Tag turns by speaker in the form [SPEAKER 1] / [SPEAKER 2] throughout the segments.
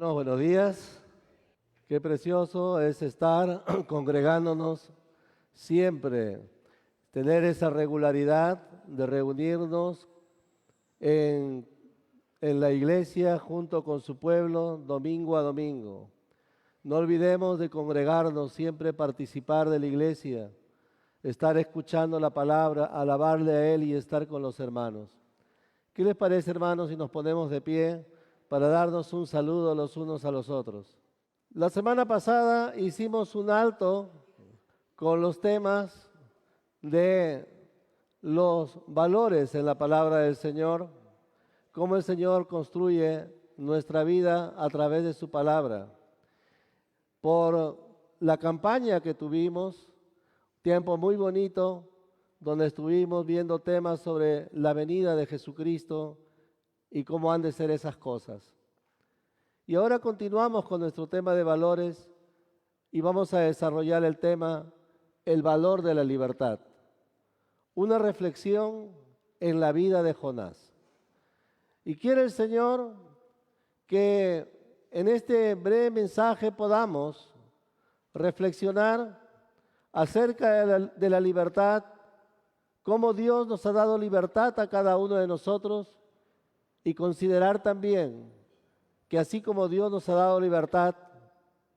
[SPEAKER 1] No, buenos días. Qué precioso es estar congregándonos siempre, tener esa regularidad de reunirnos en, en la iglesia junto con su pueblo domingo a domingo. No olvidemos de congregarnos, siempre participar de la iglesia, estar escuchando la palabra, alabarle a Él y estar con los hermanos. ¿Qué les parece, hermanos, si nos ponemos de pie para darnos un saludo los unos a los otros? La semana pasada hicimos un alto con los temas de los valores en la palabra del Señor, cómo el Señor construye nuestra vida a través de su palabra. Por la campaña que tuvimos, tiempo muy bonito, donde estuvimos viendo temas sobre la venida de Jesucristo y cómo han de ser esas cosas. Y ahora continuamos con nuestro tema de valores y vamos a desarrollar el tema el valor de la libertad. Una reflexión en la vida de Jonás. Y quiere el Señor que en este breve mensaje podamos reflexionar acerca de la libertad, cómo Dios nos ha dado libertad a cada uno de nosotros y considerar también que así como Dios nos ha dado libertad,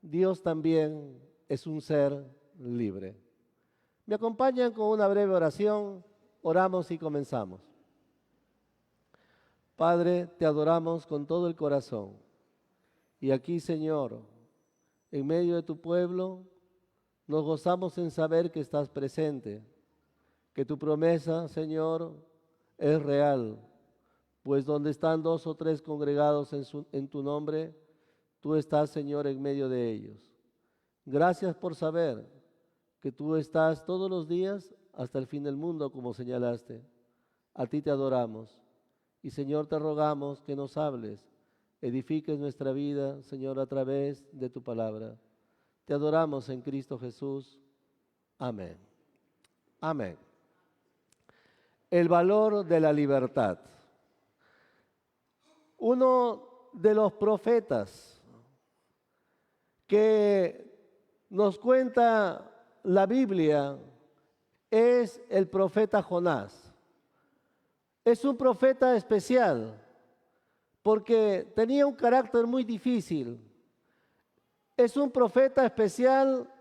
[SPEAKER 1] Dios también es un ser libre. ¿Me acompañan con una breve oración? Oramos y comenzamos. Padre, te adoramos con todo el corazón. Y aquí, Señor, en medio de tu pueblo, nos gozamos en saber que estás presente, que tu promesa, Señor, es real. Pues donde están 2 o 3 congregados en tu nombre, tú estás, Señor, en medio de ellos. Gracias por saber que tú estás todos los días hasta el fin del mundo, como señalaste. A ti te adoramos. Y, Señor, te rogamos que nos hables, edifiques nuestra vida, Señor, a través de tu palabra. Te adoramos en Cristo Jesús. Amén. Amén. El valor de la libertad. Uno de los profetas que nos cuenta la Biblia es el profeta Jonás. Es un profeta especial porque tenía un carácter muy difícil. Es un profeta especial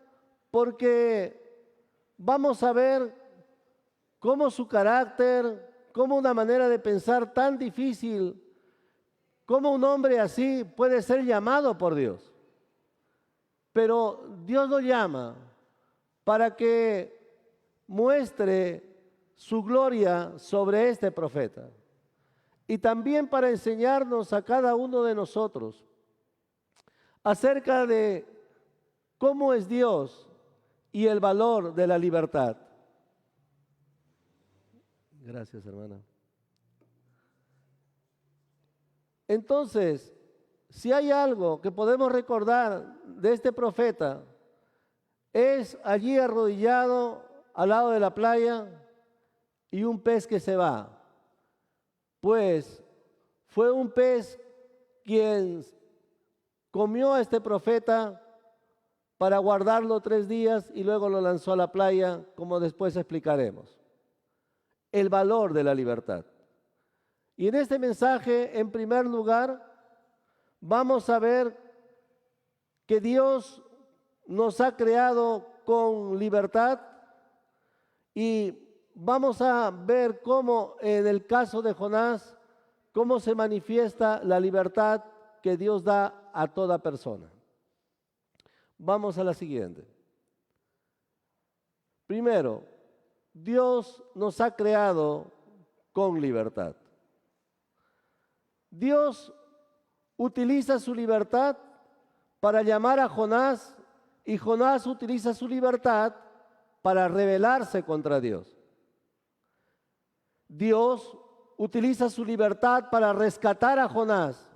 [SPEAKER 1] porque vamos a ver cómo su carácter, cómo una manera de pensar tan difícil, cómo un hombre así puede ser llamado por Dios. Pero Dios lo llama para que muestre su gloria sobre este profeta. Y también para enseñarnos a cada uno de nosotros acerca de cómo es Dios y el valor de la libertad. Gracias, hermana. Entonces, si hay algo que podemos recordar de este profeta, es allí arrodillado al lado de la playa y un pez que se va. Pues fue un pez quien comió a este profeta para guardarlo 3 días y luego lo lanzó a la playa, como después explicaremos. El valor de la libertad. Y en este mensaje, en primer lugar, vamos a ver que Dios nos ha creado con libertad y vamos a ver cómo en el caso de Jonás, cómo se manifiesta la libertad que Dios da a toda persona. Vamos a la siguiente. Primero, Dios nos ha creado con libertad. Dios utiliza su libertad para llamar a Jonás y Jonás utiliza su libertad para rebelarse contra Dios. Dios utiliza su libertad para rescatar a Jonás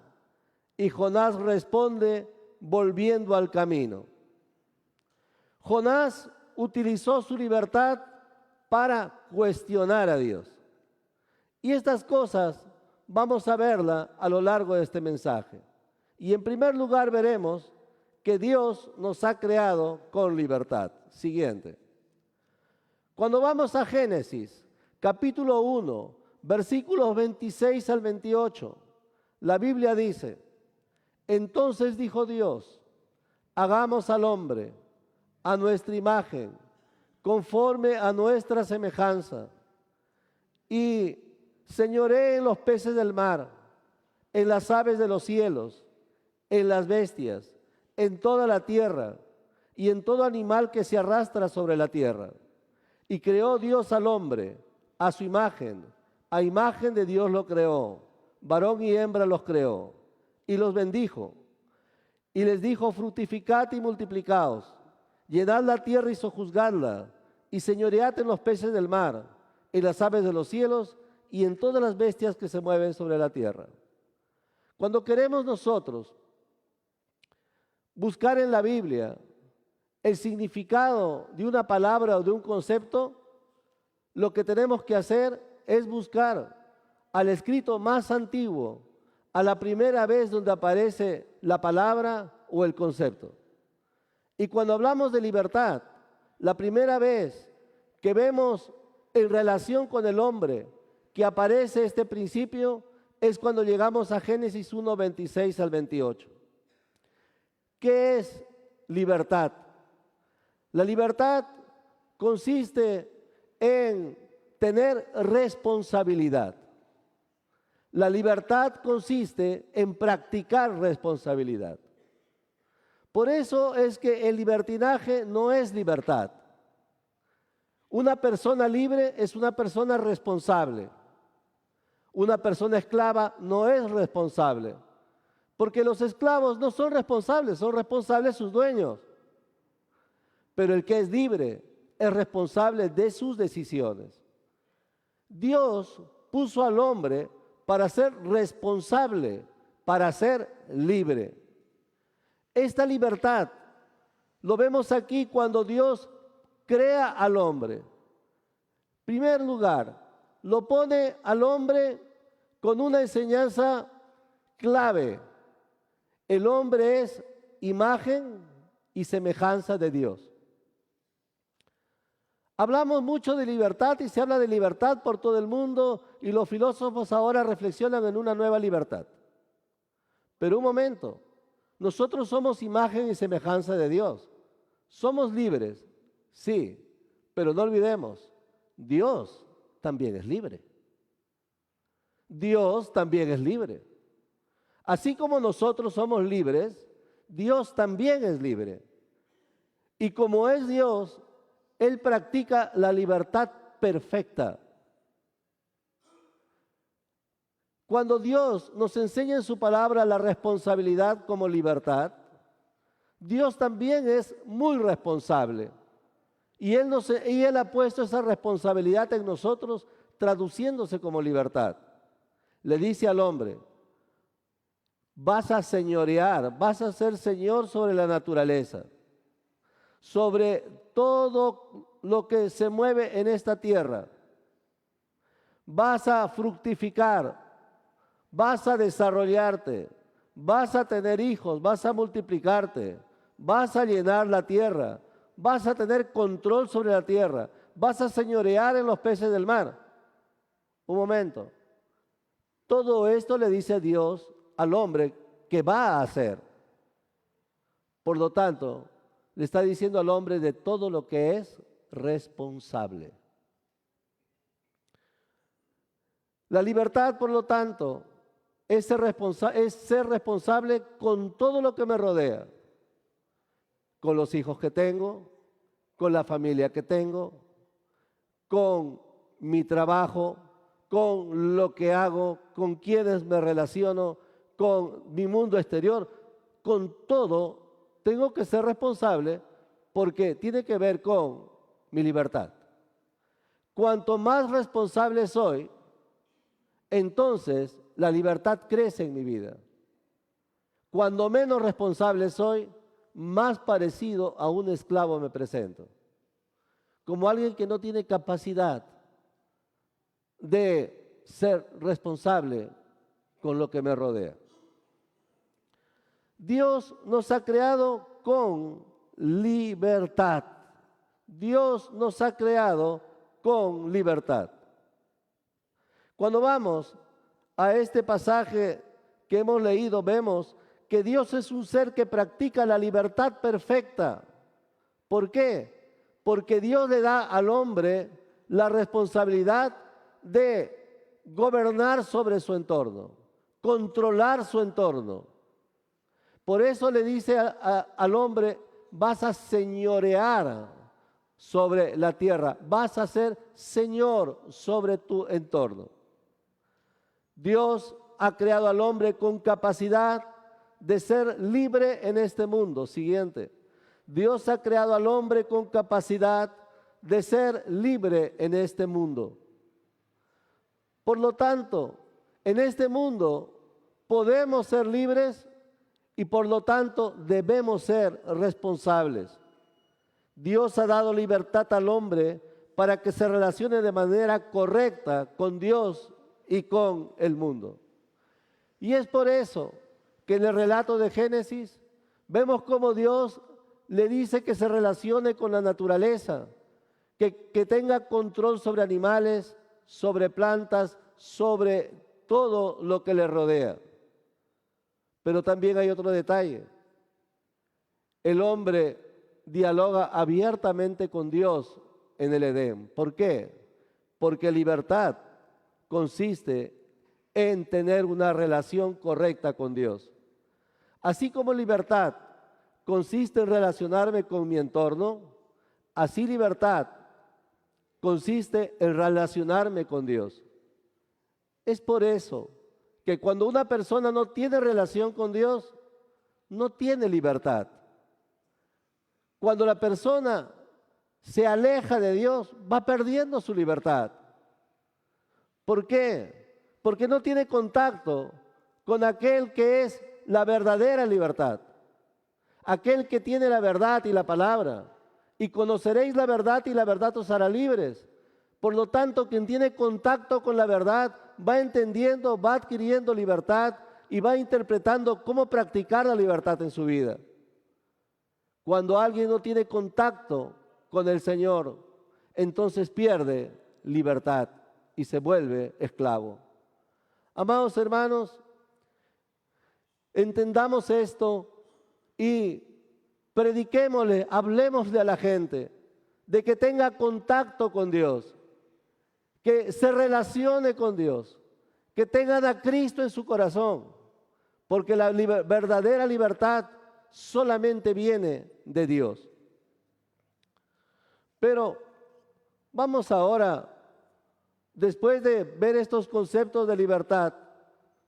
[SPEAKER 1] y Jonás responde volviendo al camino. Jonás utilizó su libertad para cuestionar a Dios. Y estas cosas vamos a verla a lo largo de este mensaje. Y en primer lugar veremos que Dios nos ha creado con libertad. Siguiente. Cuando vamos a Génesis, capítulo 1, versículos 26 al 28, la Biblia dice: entonces dijo Dios, hagamos al hombre a nuestra imagen, conforme a nuestra semejanza, y señoree en los peces del mar, en las aves de los cielos, en las bestias, en toda la tierra y en todo animal que se arrastra sobre la tierra. Y creó Dios al hombre a su imagen, a imagen de Dios lo creó, varón y hembra los creó, y los bendijo. Y les dijo: fructificad y multiplicaos, llenad la tierra y sojuzgadla, y señoread en los peces del mar, en las aves de los cielos y en todas las bestias que se mueven sobre la tierra. Cuando queremos nosotros buscar en la Biblia el significado de una palabra o de un concepto, lo que tenemos que hacer es buscar al escrito más antiguo, a la primera vez donde aparece la palabra o el concepto. Y cuando hablamos de libertad, la primera vez que vemos en relación con el hombre que aparece este principio es cuando llegamos a Génesis 1, 26 al 28. ¿Qué es libertad? La libertad consiste en tener responsabilidad. La libertad consiste en practicar responsabilidad. Por eso es que el libertinaje no es libertad. Una persona libre es una persona responsable. Una persona esclava no es responsable. Porque los esclavos no son responsables sus dueños. Pero el que es libre es responsable de sus decisiones. Dios puso al hombre para ser responsable, para ser libre. Esta libertad lo vemos aquí cuando Dios crea al hombre. En primer lugar, lo pone al hombre con una enseñanza clave. El hombre es imagen y semejanza de Dios. Hablamos mucho de libertad y se habla de libertad por todo el mundo y los filósofos ahora reflexionan en una nueva libertad. Pero un momento, nosotros somos imagen y semejanza de Dios. Somos libres, sí, pero no olvidemos, Dios también es libre. Dios también es libre. Así como nosotros somos libres, Dios también es libre. Y como es Dios, Él practica la libertad perfecta. Cuando Dios nos enseña en su palabra la responsabilidad como libertad, Dios también es muy responsable. Y Él ha puesto esa responsabilidad en nosotros, traduciéndose como libertad. Le dice al hombre: vas a señorear, vas a ser señor sobre la naturaleza, sobre todo lo que se mueve en esta tierra. Vas a fructificar, vas a desarrollarte, vas a tener hijos, vas a multiplicarte, vas a llenar la tierra, vas a tener control sobre la tierra, vas a señorear en los peces del mar. Un momento. Todo esto le dice Dios al hombre que va a hacer. Por lo tanto, le está diciendo al hombre de todo lo que es responsable. La libertad, por lo tanto, es ser responsable con todo lo que me rodea. Con los hijos que tengo, con la familia que tengo, con mi trabajo, con lo que hago, con quienes me relaciono, con mi mundo exterior, con todo tengo que ser responsable porque tiene que ver con mi libertad. Cuanto más responsable soy, entonces la libertad crece en mi vida. Cuando menos responsable soy, más parecido a un esclavo me presento. Como alguien que no tiene capacidad de ser responsable con lo que me rodea. Dios nos ha creado con libertad. Dios nos ha creado con libertad. Cuando vamos a este pasaje que hemos leído, vemos que Dios es un ser que practica la libertad perfecta. ¿Por qué? Porque Dios le da al hombre la responsabilidad de gobernar sobre su entorno, controlar su entorno. Por eso le dice al hombre, vas a señorear sobre la tierra, vas a ser señor sobre tu entorno. Dios ha creado al hombre con capacidad de ser libre en este mundo. Siguiente. Dios ha creado al hombre con capacidad de ser libre en este mundo. Por lo tanto, en este mundo podemos ser libres y por lo tanto debemos ser responsables. Dios ha dado libertad al hombre para que se relacione de manera correcta con Dios y con el mundo. Y es por eso que en el relato de Génesis vemos cómo Dios le dice que se relacione con la naturaleza, que tenga control sobre animales, sobre plantas, sobre todo lo que le rodea. Pero también hay otro detalle. El hombre dialoga abiertamente con Dios en el Edén. ¿Por qué? Porque libertad consiste en tener una relación correcta con Dios. Así como libertad consiste en relacionarme con mi entorno, así libertad consiste en relacionarme con Dios. Es por eso que cuando una persona no tiene relación con Dios, no tiene libertad. Cuando la persona se aleja de Dios, va perdiendo su libertad. ¿Por qué? Porque no tiene contacto con aquel que es la verdadera libertad, aquel que tiene la verdad y la palabra. Y conoceréis la verdad y la verdad os hará libres. Por lo tanto, quien tiene contacto con la verdad va entendiendo, va adquiriendo libertad y va interpretando cómo practicar la libertad en su vida. Cuando alguien no tiene contacto con el Señor, entonces pierde libertad y se vuelve esclavo. Amados hermanos, entendamos esto y prediquémosle, hablemosle a la gente de que tenga contacto con Dios, que se relacione con Dios, que tengan a Cristo en su corazón, porque la verdadera libertad solamente viene de Dios. Pero vamos ahora, después de ver estos conceptos de libertad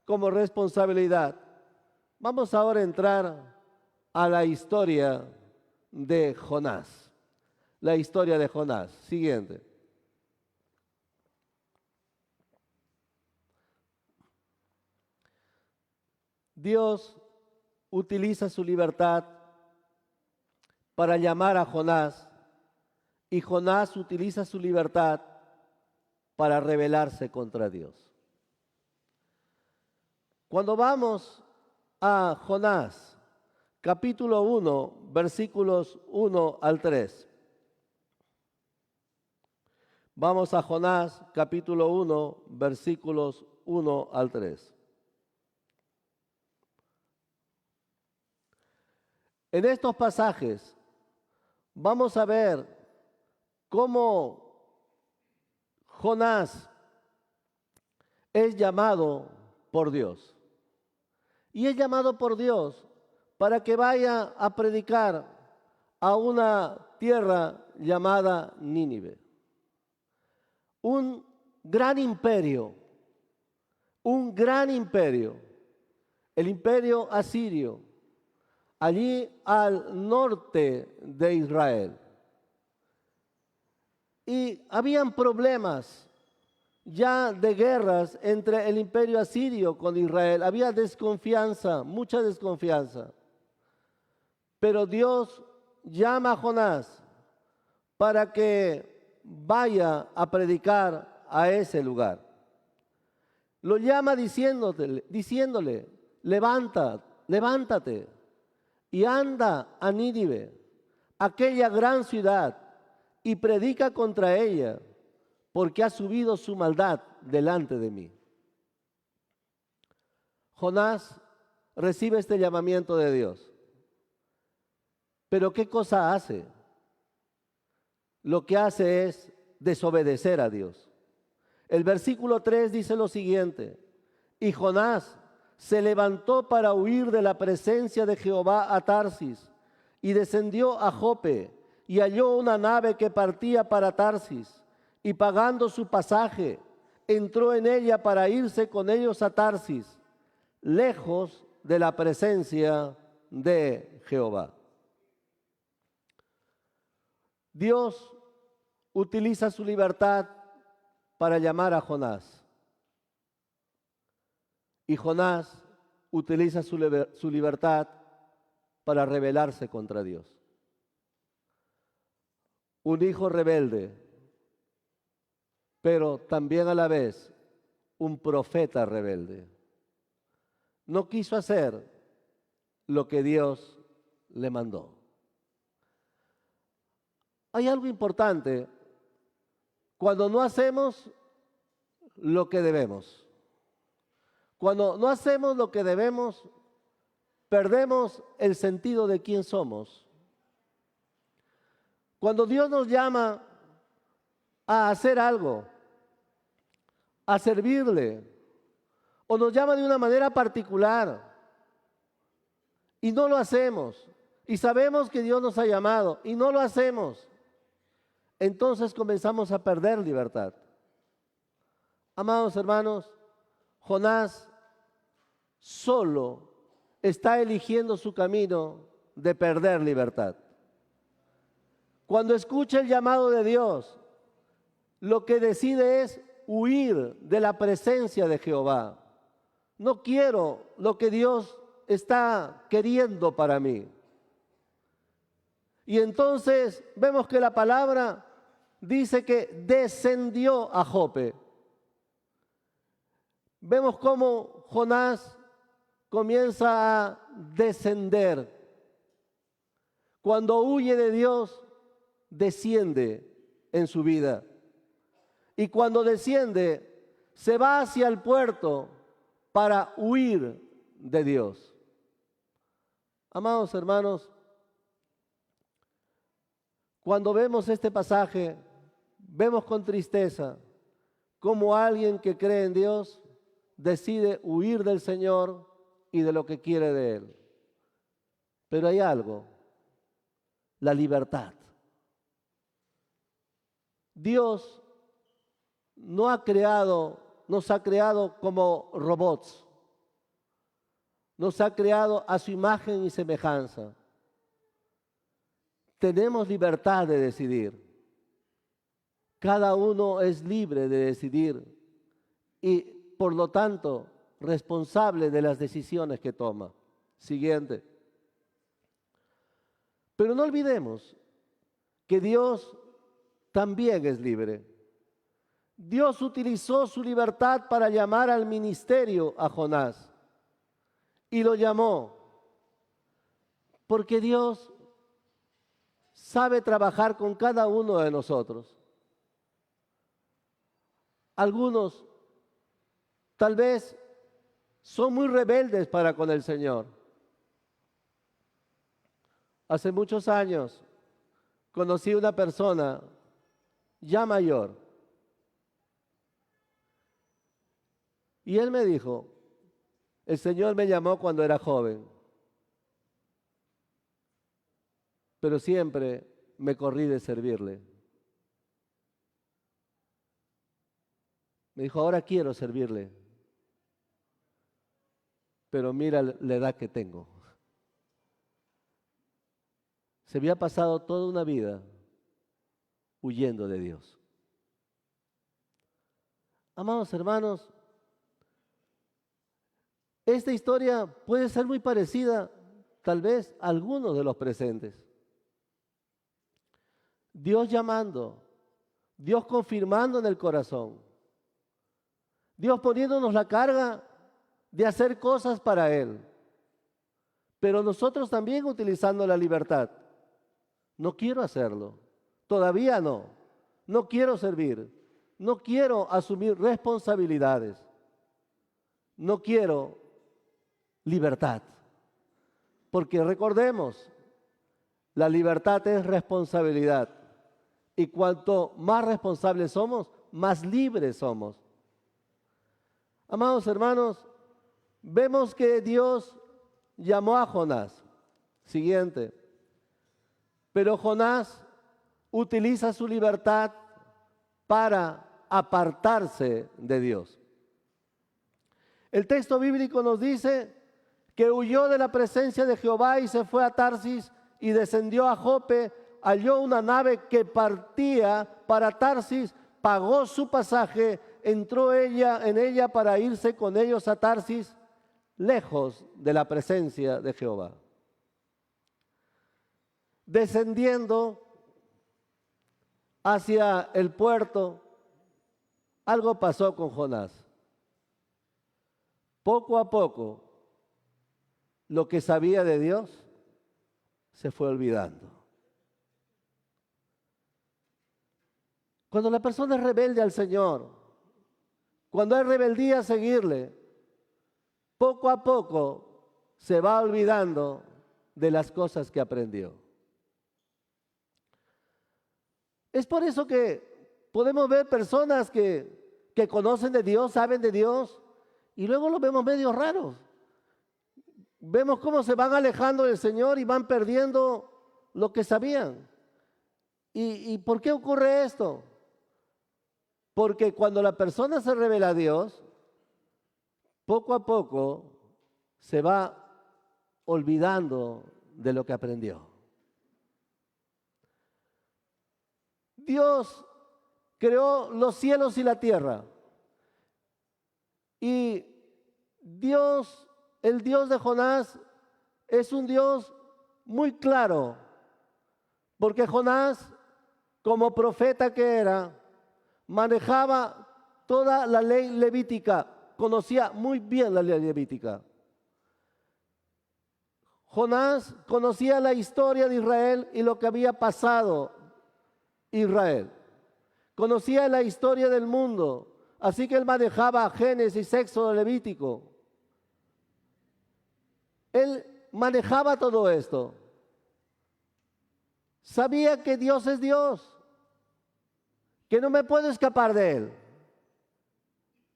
[SPEAKER 1] como responsabilidad, vamos ahora a entrar a la historia de Jonás. La historia de Jonás. Siguiente. Dios utiliza su libertad para llamar a Jonás y Jonás utiliza su libertad para rebelarse contra Dios. Cuando vamos a Jonás, capítulo 1, versículos 1 al 3. Vamos a Jonás, capítulo 1, versículos 1 al 3. En estos pasajes vamos a ver cómo Jonás es llamado por Dios. Y es llamado por Dios para que vaya a predicar a una tierra llamada Nínive. Un gran imperio, el imperio asirio, allí al norte de Israel. Y habían problemas ya de guerras entre el imperio asirio con Israel. Había desconfianza, mucha desconfianza. Pero Dios llama a Jonás para que vaya a predicar a ese lugar. Lo llama diciéndole, levántate, y anda a Nínive, aquella gran ciudad, y predica contra ella, porque ha subido su maldad delante de mí. Jonás recibe este llamamiento de Dios. Pero ¿qué cosa hace? Lo que hace es desobedecer a Dios. El versículo 3 dice lo siguiente: y Jonás se levantó para huir de la presencia de Jehová a Tarsis, y descendió a Jope, y halló una nave que partía para Tarsis, y pagando su pasaje, entró en ella para irse con ellos a Tarsis, lejos de la presencia de Jehová. Dios utiliza su libertad para llamar a Jonás. Y Jonás utiliza su libertad para rebelarse contra Dios. Un hijo rebelde, pero también a la vez un profeta rebelde. No quiso hacer lo que Dios le mandó. Hay algo importante cuando no hacemos lo que debemos. Cuando no hacemos lo que debemos, perdemos el sentido de quién somos. Cuando Dios nos llama a hacer algo, a servirle, o nos llama de una manera particular, y no lo hacemos, y sabemos que Dios nos ha llamado, y no lo hacemos, entonces comenzamos a perder libertad. Amados hermanos, Jonás solo está eligiendo su camino de perder libertad. Cuando escucha el llamado de Dios, lo que decide es huir de la presencia de Jehová. No quiero lo que Dios está queriendo para mí. Y entonces vemos que la palabra dice que descendió a Jope. Vemos cómo Jonás comienza a descender. Cuando huye de Dios, desciende en su vida. Y cuando desciende, se va hacia el puerto para huir de Dios. Amados hermanos, cuando vemos este pasaje, vemos con tristeza cómo alguien que cree en Dios decide huir del Señor y de lo que quiere de Él. Pero hay algo, la libertad. Dios no nos ha creado como robots. Nos ha creado a su imagen y semejanza. Tenemos libertad de decidir. Cada uno es libre de decidir y, por lo tanto, responsable de las decisiones que toma. Siguiente. Pero no olvidemos que Dios también es libre. Dios utilizó su libertad para llamar al ministerio a Jonás. Y lo llamó porque Dios sabe trabajar con cada uno de nosotros. Algunos tal vez son muy rebeldes para con el Señor. Hace muchos años conocí una persona ya mayor y él me dijo: el Señor me llamó cuando era joven, pero siempre me corrí de servirle. Me dijo: ahora quiero servirle, pero mira la edad que tengo. Se había pasado toda una vida huyendo de Dios. Amados hermanos, esta historia puede ser muy parecida, tal vez, a algunos de los presentes. Dios llamando, Dios confirmando en el corazón, Dios poniéndonos la carga de hacer cosas para Él. pero nosotros también utilizando la libertad. No quiero hacerlo, todavía no. No quiero servir, no quiero asumir responsabilidades, no quiero libertad. Porque recordemos, la libertad es responsabilidad. Y cuanto más responsables somos, más libres somos. Amados hermanos, vemos que Dios llamó a Jonás. Siguiente. Pero Jonás utiliza su libertad para apartarse de Dios. El texto bíblico nos dice que huyó de la presencia de Jehová y se fue a Tarsis y descendió a Jope, halló una nave que partía para Tarsis, pagó su pasaje, entró en ella para irse con ellos a Tarsis, lejos de la presencia de Jehová. Descendiendo hacia el puerto, algo pasó con Jonás. Poco a poco, lo que sabía de Dios se fue olvidando. Cuando la persona es rebelde al Señor, cuando hay rebeldía a seguirle, poco a poco se va olvidando de las cosas que aprendió. Es por eso que podemos ver personas que conocen de Dios, saben de Dios, y luego los vemos medio raros. Vemos cómo se van alejando del Señor y van perdiendo lo que sabían. ¿Y por qué ocurre esto? Porque cuando la persona se revela a Dios, poco a poco se va olvidando de lo que aprendió. Dios creó los cielos y la tierra. Y Dios, el Dios de Jonás, es un Dios muy claro. Porque Jonás, como profeta que era, manejaba toda la ley levítica, conocía muy bien la ley levítica. Jonás conocía la historia de Israel y lo que había pasado Israel. Conocía la historia del mundo, así que él manejaba Génesis, Éxodo, Levítico. Él manejaba todo esto. Sabía que Dios es Dios, que no me puedo escapar de Él.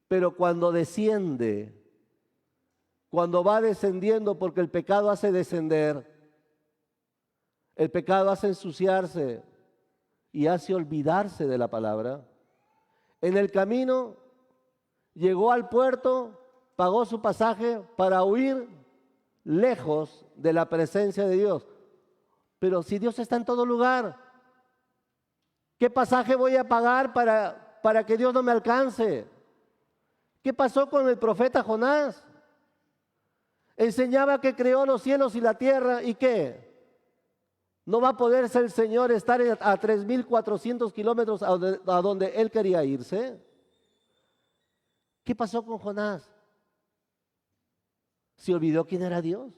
[SPEAKER 1] Pero cuando desciende, cuando va descendiendo, porque el pecado hace descender, el pecado hace ensuciarse y hace olvidarse de la palabra. En el camino llegó al puerto, pagó su pasaje para huir lejos de la presencia de Dios. Pero si Dios está en todo lugar, ¿qué pasaje voy a pagar para que Dios no me alcance? ¿Qué pasó con el profeta Jonás? Enseñaba que creó los cielos y la tierra, ¿y qué? ¿No va a poder ser el Señor estar a 3.400 kilómetros a donde Él quería irse? ¿Qué pasó con Jonás? ¿Se olvidó quién era Dios?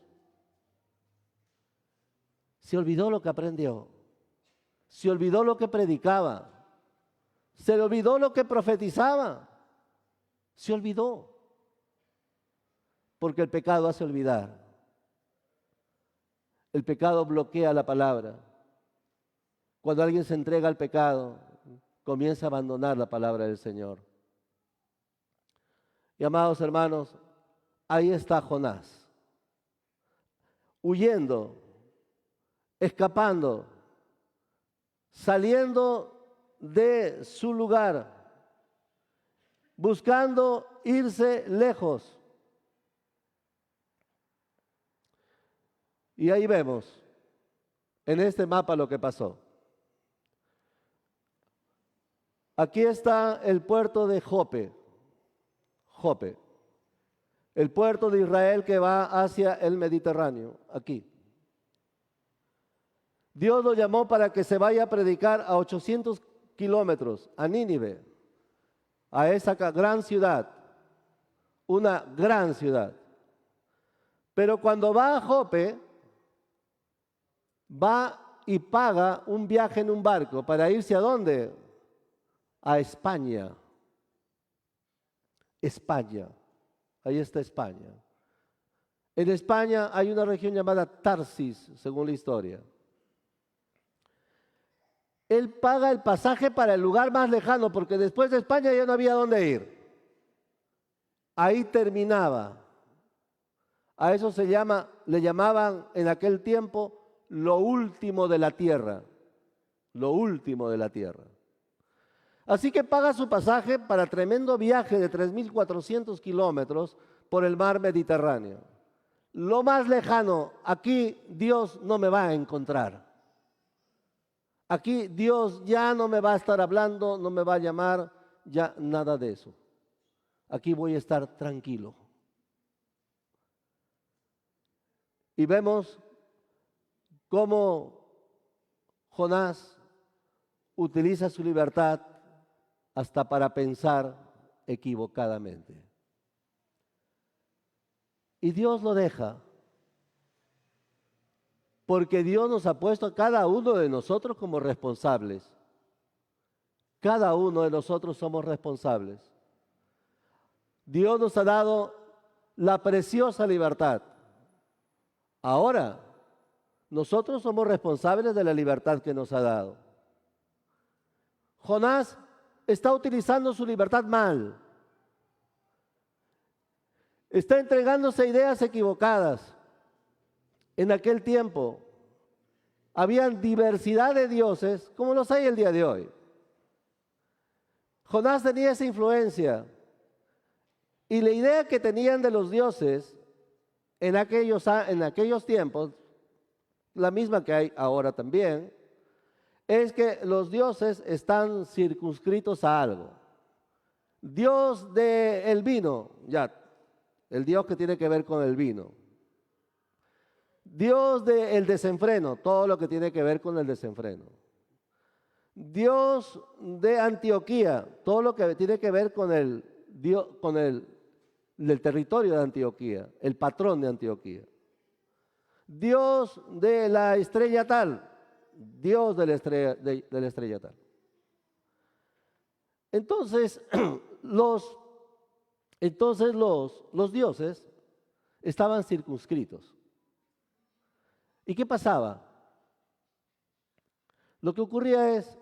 [SPEAKER 1] Se olvidó lo que aprendió. Se olvidó lo que predicaba. Se le olvidó lo que profetizaba. Se olvidó. Porque el pecado hace olvidar. El pecado bloquea la palabra. Cuando alguien se entrega al pecado, comienza a abandonar la palabra del Señor. Y amados hermanos, ahí está Jonás, huyendo, escapando, saliendo de su lugar, buscando irse lejos. Y ahí vemos en este mapa lo que pasó. Aquí está el puerto de Jope, el puerto de Israel que va hacia el Mediterráneo, aquí. Dios lo llamó para que se vaya a predicar a 800 kilómetros, a Nínive, a esa gran ciudad, una gran ciudad. Pero cuando va a Jope, va y paga un viaje en un barco para irse ¿a dónde? A España. España. Ahí está España. En España hay una región llamada Tarsis, según la historia. Él paga el pasaje para el lugar más lejano, porque después de España ya no había dónde ir. Ahí terminaba. A eso le llamaban en aquel tiempo lo último de la tierra. Lo último de la tierra. Así que paga su pasaje para tremendo viaje de 3.400 kilómetros por el mar Mediterráneo. Lo más lejano, aquí Dios no me va a encontrar. Aquí Dios ya no me va a estar hablando, no me va a llamar, ya nada de eso. Aquí voy a estar tranquilo. Y vemos cómo Jonás utiliza su libertad hasta para pensar equivocadamente. Y Dios lo deja. Porque Dios nos ha puesto a cada uno de nosotros como responsables. Cada uno de nosotros somos responsables. Dios nos ha dado la preciosa libertad. Ahora, nosotros somos responsables de la libertad que nos ha dado. Jonás está utilizando su libertad mal. Está entregándose a ideas equivocadas. En aquel tiempo había diversidad de dioses como los hay el día de hoy. Jonás tenía esa influencia y la idea que tenían de los dioses en aquellos tiempos, la misma que hay ahora también, es que los dioses están circunscritos a algo. Dios del vino, ya, el Dios que tiene que ver con el vino. Dios del desenfreno, todo lo que tiene que ver con el desenfreno. Dios de Antioquía, todo lo que tiene que ver con el del territorio de Antioquía, el patrón de Antioquía. Dios de la estrella tal, Dios de la estrella tal. Entonces, los dioses estaban circunscritos. ¿Y qué pasaba? Lo que ocurría es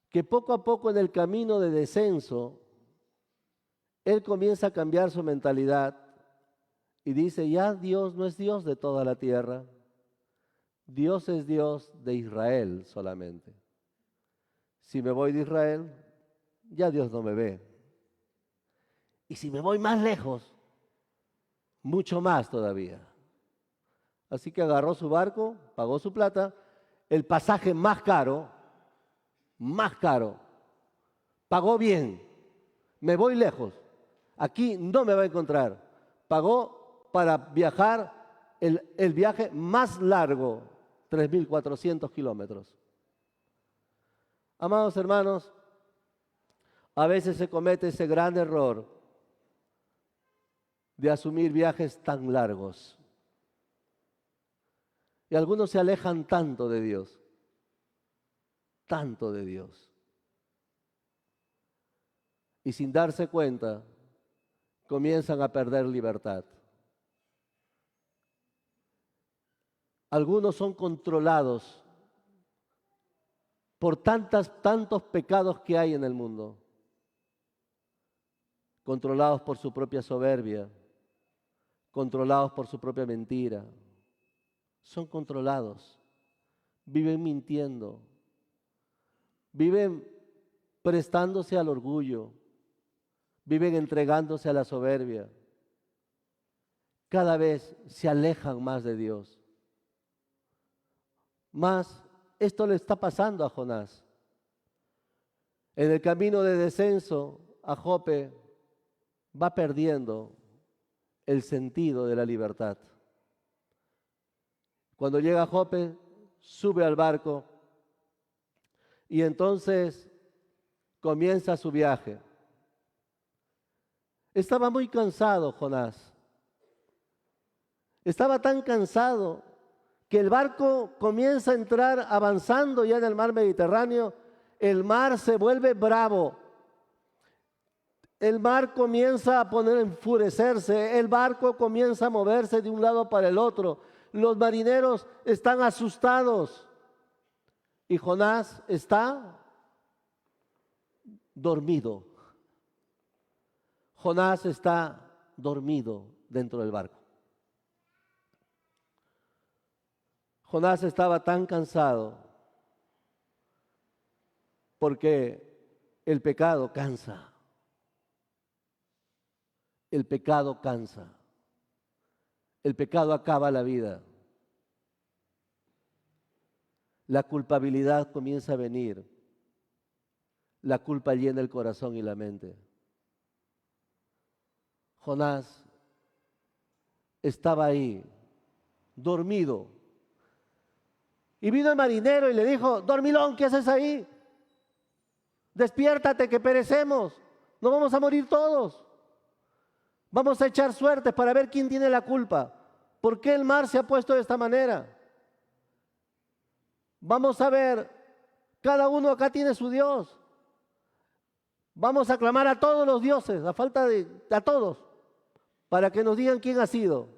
[SPEAKER 1] que poco a poco en el camino de descenso, él comienza a cambiar su mentalidad y dice, ya Dios no es Dios de toda la tierra, Dios es Dios de Israel solamente. Si me voy de Israel, ya Dios no me ve. Y si me voy más lejos, mucho más todavía. Así que agarró su barco, pagó su plata, el pasaje más caro, pagó bien, me voy lejos, aquí no me va a encontrar. Pagó para viajar el viaje más largo, 3.400 kilómetros. Amados hermanos, a veces se comete ese gran error de asumir viajes tan largos. Y algunos se alejan tanto de Dios, tanto de Dios. Y sin darse cuenta, comienzan a perder libertad. Algunos son controlados por tantos pecados que hay en el mundo. Controlados por su propia soberbia, controlados por su propia mentira. Son controlados, viven mintiendo, viven prestándose al orgullo, viven entregándose a la soberbia. Cada vez se alejan más de Dios. Más esto le está pasando a Jonás. En el camino de descenso a Jope va perdiendo el sentido de la libertad. Cuando llega a Jope, sube al barco y entonces comienza su viaje. Estaba muy cansado Jonás. Estaba tan cansado que el barco comienza a entrar avanzando ya en el mar Mediterráneo. El mar se vuelve bravo. El mar comienza a enfurecerse. El barco comienza a moverse de un lado para el otro. Los marineros están asustados. Y Jonás está dormido. Jonás está dormido dentro del barco. Jonás estaba tan cansado porque el pecado cansa. El pecado cansa. El pecado acaba la vida. La culpabilidad comienza a venir. La culpa llena el corazón y la mente. Jonás estaba ahí, dormido. Y vino el marinero y le dijo: dormilón, ¿qué haces ahí? Despiértate que perecemos, nos vamos a morir todos. Vamos a echar suertes para ver quién tiene la culpa. ¿Por qué el mar se ha puesto de esta manera? Vamos a ver, cada uno acá tiene su Dios. Vamos a clamar a todos los dioses, a todos, para que nos digan quién ha sido.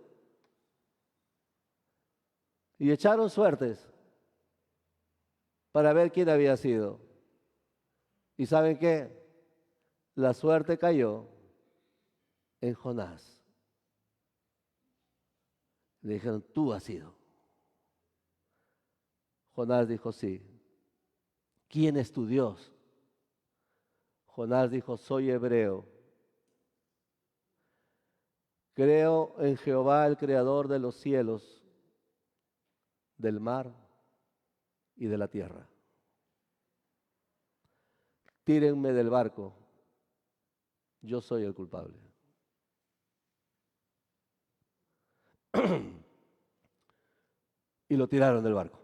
[SPEAKER 1] Y echaron suertes para ver quién había sido. ¿Y saben qué? La suerte cayó en Jonás. Le dijeron: tú has sido. Jonás dijo: sí. ¿Quién es tu Dios? Jonás dijo: soy hebreo. Creo en Jehová, el creador de los cielos, del mar y de la tierra. Tírenme del barco. Yo soy el culpable. Y lo tiraron del barco.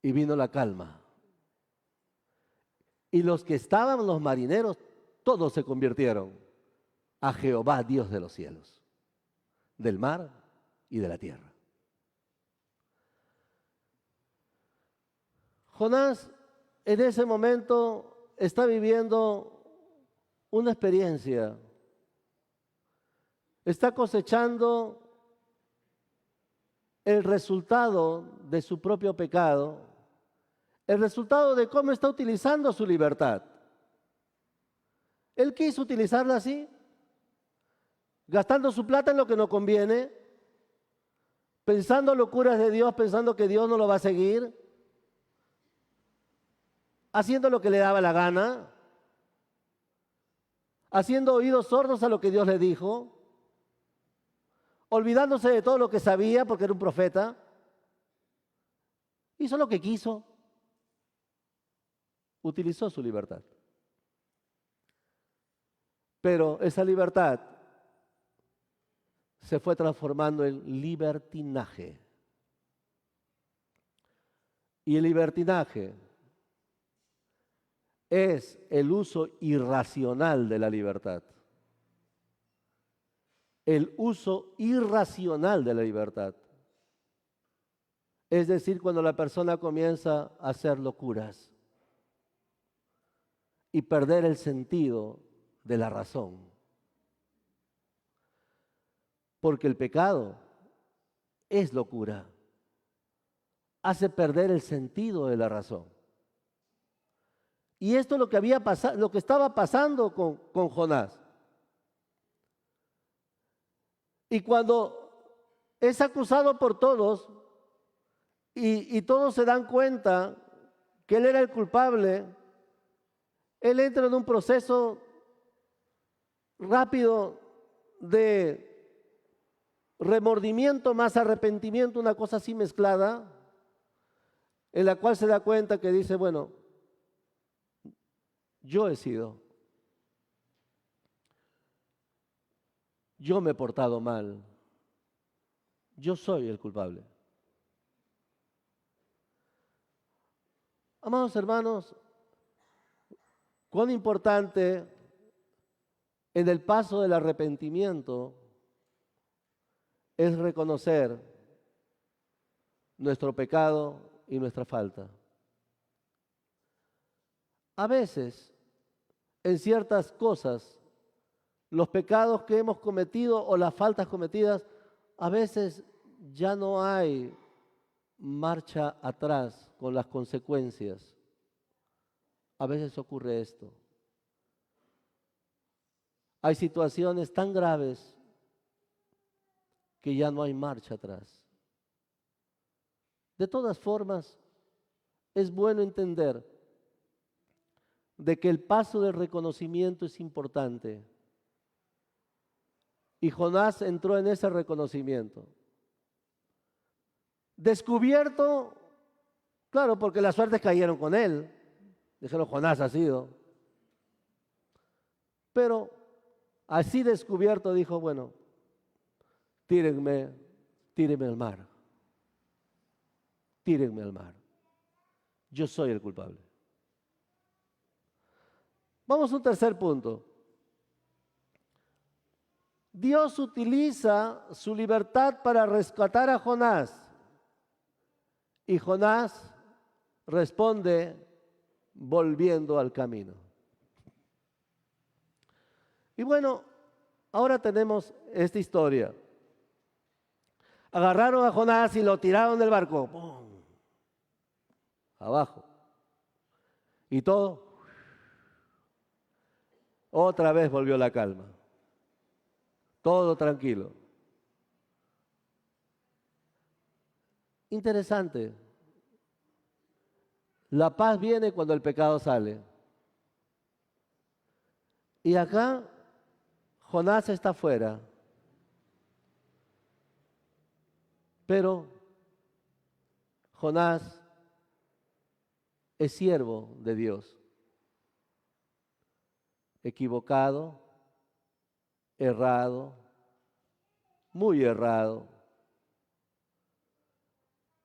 [SPEAKER 1] Y vino la calma. Y los que estaban, los marineros, todos se convirtieron a Jehová, Dios de los cielos, del mar y de la tierra. Jonás en ese momento está viviendo una experiencia. Está cosechando el resultado de su propio pecado, el resultado de cómo está utilizando su libertad. Él quiso utilizarla así, gastando su plata en lo que no conviene, pensando locuras de Dios, pensando que Dios no lo va a seguir, haciendo lo que le daba la gana, haciendo oídos sordos a lo que Dios le dijo, olvidándose de todo lo que sabía porque era un profeta. Hizo lo que quiso. Utilizó su libertad. Pero esa libertad se fue transformando en libertinaje. Y el libertinaje es el uso irracional de la libertad. El uso irracional de la libertad. Es decir, cuando la persona comienza a hacer locuras y perder el sentido de la razón. Porque el pecado es locura. Hace perder el sentido de la razón. Y esto es lo que había pasado, lo que estaba pasando con Jonás. Y cuando es acusado por todos y todos se dan cuenta que él era el culpable, él entra en un proceso rápido de remordimiento más arrepentimiento, una cosa así mezclada, en la cual se da cuenta que dice: bueno, yo he sido, yo me he portado mal, yo soy el culpable. Amados hermanos, cuán importante en el paso del arrepentimiento es reconocer nuestro pecado y nuestra falta. A veces, en ciertas cosas, los pecados que hemos cometido o las faltas cometidas, a veces ya no hay marcha atrás con las consecuencias. A veces ocurre esto. Hay situaciones tan graves que ya no hay marcha atrás. De todas formas, es bueno entender de que el paso del reconocimiento es importante. Y Jonás entró en ese reconocimiento. Descubierto, claro, porque las suertes cayeron con él. Dijeron, Jonás ha sido. Pero así descubierto dijo, bueno, tírenme al mar. Tírenme al mar. Yo soy el culpable. Vamos a un tercer punto. Dios utiliza su libertad para rescatar a Jonás. Y Jonás responde volviendo al camino. Y bueno, ahora tenemos esta historia. Agarraron a Jonás y lo tiraron del barco. ¡Pum! Abajo. Y todo. Otra vez volvió la calma. Todo tranquilo. Interesante. La paz viene cuando el pecado sale. Y acá Jonás está afuera. Pero Jonás es siervo de Dios. Equivocado, errado, muy errado.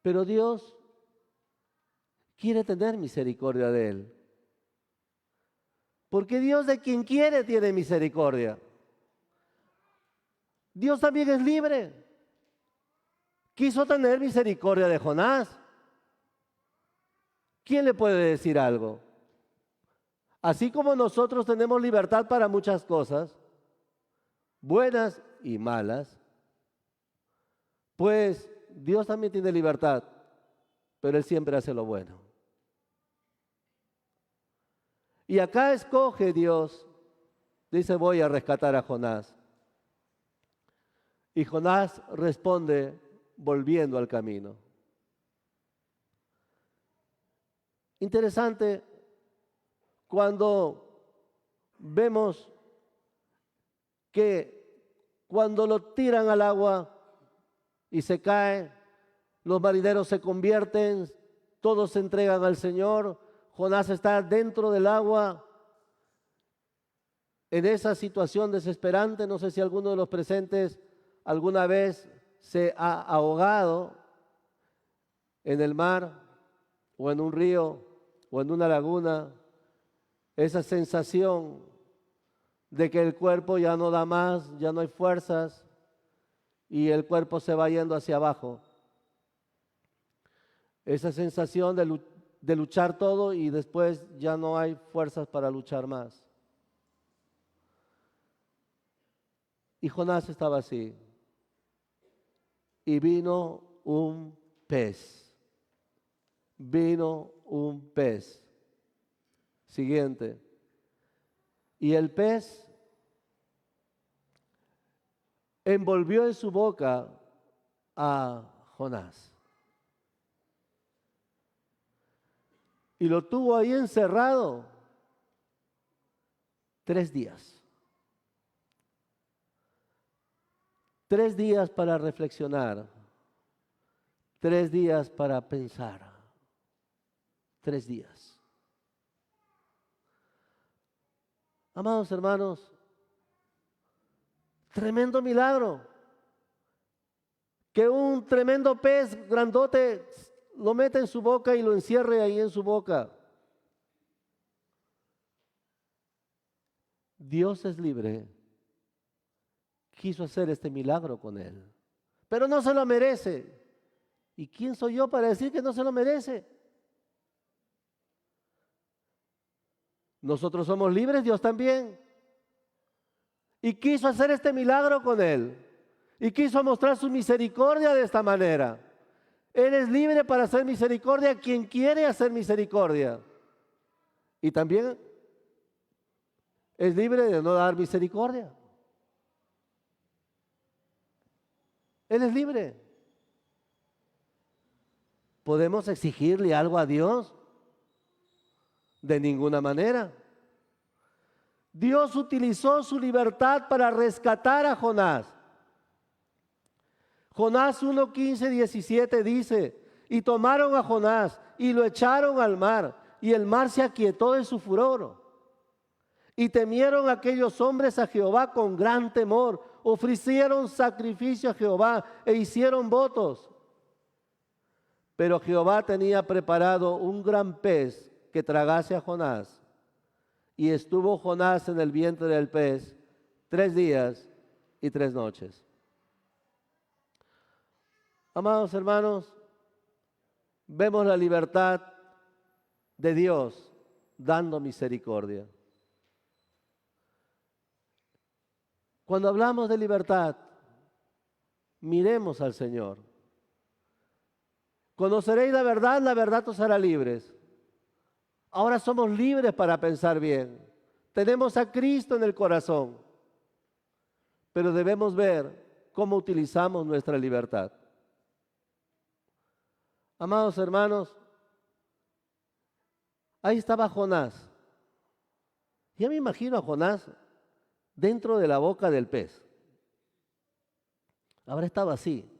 [SPEAKER 1] Pero Dios quiere tener misericordia de él. Porque Dios de quien quiere tiene misericordia. Dios también es libre. Quiso tener misericordia de Jonás. ¿Quién le puede decir algo? Así como nosotros tenemos libertad para muchas cosas, buenas y malas, pues Dios también tiene libertad, pero Él siempre hace lo bueno. Y acá escoge Dios, dice, voy a rescatar a Jonás. Y Jonás responde volviendo al camino. Interesante cuando vemos que cuando lo tiran al agua y se cae, los marineros se convierten, todos se entregan al Señor. Jonás está dentro del agua en esa situación desesperante. No sé si alguno de los presentes alguna vez se ha ahogado en el mar o en un río o en una laguna. Esa sensación de que el cuerpo ya no da más, ya no hay fuerzas y el cuerpo se va yendo hacia abajo. Esa sensación de luchar todo y después ya no hay fuerzas para luchar más. Y Jonás estaba así. Y vino un pez. Vino un pez. Siguiente. Y el pez envolvió en su boca a Jonás. Y lo tuvo ahí encerrado 3 días. 3 días para reflexionar. 3 días para pensar. 3 días. Amados hermanos, tremendo milagro. Que un tremendo pez grandote lo mete en su boca y lo encierre ahí en su boca. Dios es libre. Quiso hacer este milagro con él, pero no se lo merece. ¿Y quién soy yo para decir que no se lo merece? Nosotros somos libres, Dios también. Y quiso hacer este milagro con él. Y quiso mostrar su misericordia de esta manera. Él es libre para hacer misericordia a quien quiere hacer misericordia. Y también es libre de no dar misericordia. Él es libre. ¿Podemos exigirle algo a Dios? De ninguna manera. Dios utilizó su libertad para rescatar a Jonás. Jonás 1, 15, 17 dice, y tomaron a Jonás y lo echaron al mar, y el mar se aquietó de su furor. Y temieron aquellos hombres a Jehová con gran temor, ofrecieron sacrificio a Jehová e hicieron votos. Pero Jehová tenía preparado un gran pez que tragase a Jonás. Y estuvo Jonás en el vientre del pez 3 días y 3 noches. Amados hermanos, vemos la libertad de Dios dando misericordia. Cuando hablamos de libertad, miremos al Señor. Conoceréis la verdad os hará libres. Ahora somos libres para pensar bien. Tenemos a Cristo en el corazón, pero debemos ver cómo utilizamos nuestra libertad. Amados hermanos, ahí estaba Jonás. Ya me imagino a Jonás dentro de la boca del pez. Habrá estado así.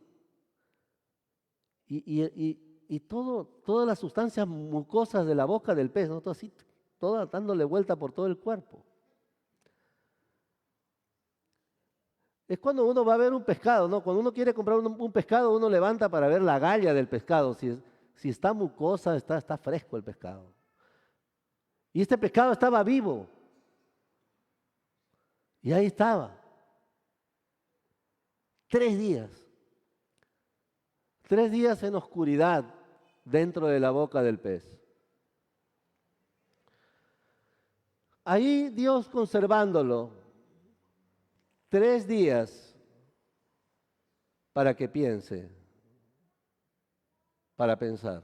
[SPEAKER 1] Y todas las sustancias mucosas de la boca del pez, ¿no? Todo así, toda dándole vuelta por todo el cuerpo. Es cuando uno va a ver un pescado, ¿no? Cuando uno quiere comprar un pescado, uno levanta para ver la agalla del pescado. Si está mucosa, está fresco el pescado. Y este pescado estaba vivo. Y ahí estaba. 3 días. 3 días en oscuridad dentro de la boca del pez. Ahí Dios conservándolo 3 días para que piense, para pensar.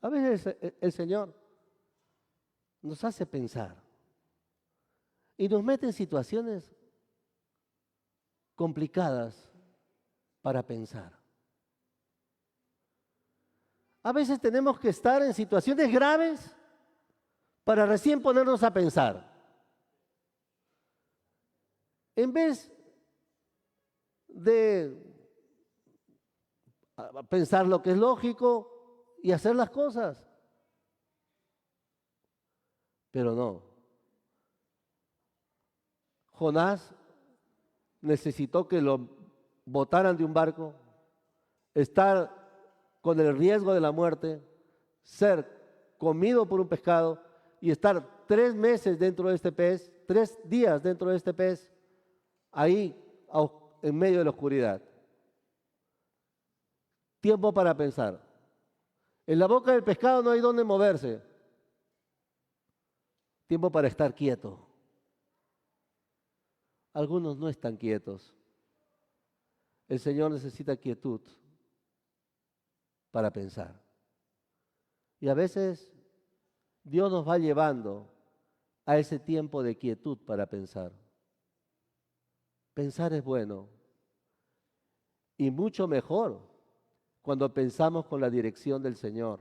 [SPEAKER 1] A veces el Señor nos hace pensar y nos mete en situaciones complicadas para pensar. A veces tenemos que estar en situaciones graves para recién ponernos a pensar. En vez de pensar lo que es lógico y hacer las cosas. Pero no. Jonás necesitó que lo botaran de un barco, estar con el riesgo de la muerte, ser comido por un pescado y estar 3 meses dentro de este pez, 3 días dentro de este pez, ahí en medio de la oscuridad. Tiempo para pensar. En la boca del pescado no hay dónde moverse. Tiempo para estar quieto. Algunos no están quietos. El Señor necesita quietud para pensar. Y a veces Dios nos va llevando a ese tiempo de quietud para pensar. Pensar es bueno y mucho mejor cuando pensamos con la dirección del Señor.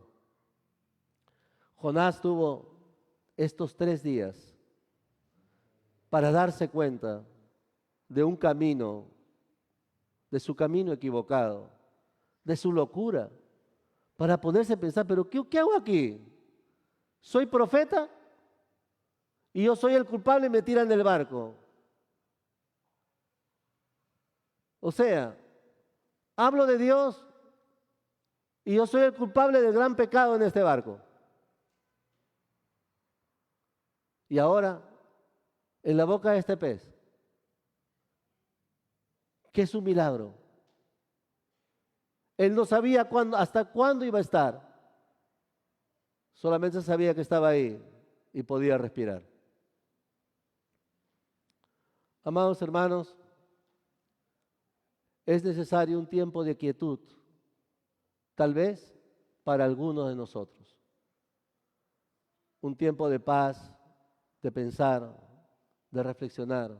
[SPEAKER 1] Jonás tuvo estos 3 días para darse cuenta de un camino, de su camino equivocado, de su locura, para ponerse a pensar, pero ¿qué hago aquí? ¿Soy profeta? Y yo soy el culpable y me tiran del barco. O sea, hablo de Dios y yo soy el culpable del gran pecado en este barco. Y ahora, en la boca de este pez, ¿qué es un milagro? Él no sabía hasta cuándo iba a estar. Solamente sabía que estaba ahí y podía respirar. Amados hermanos, es necesario un tiempo de quietud, tal vez para algunos de nosotros. Un tiempo de paz, de pensar, de reflexionar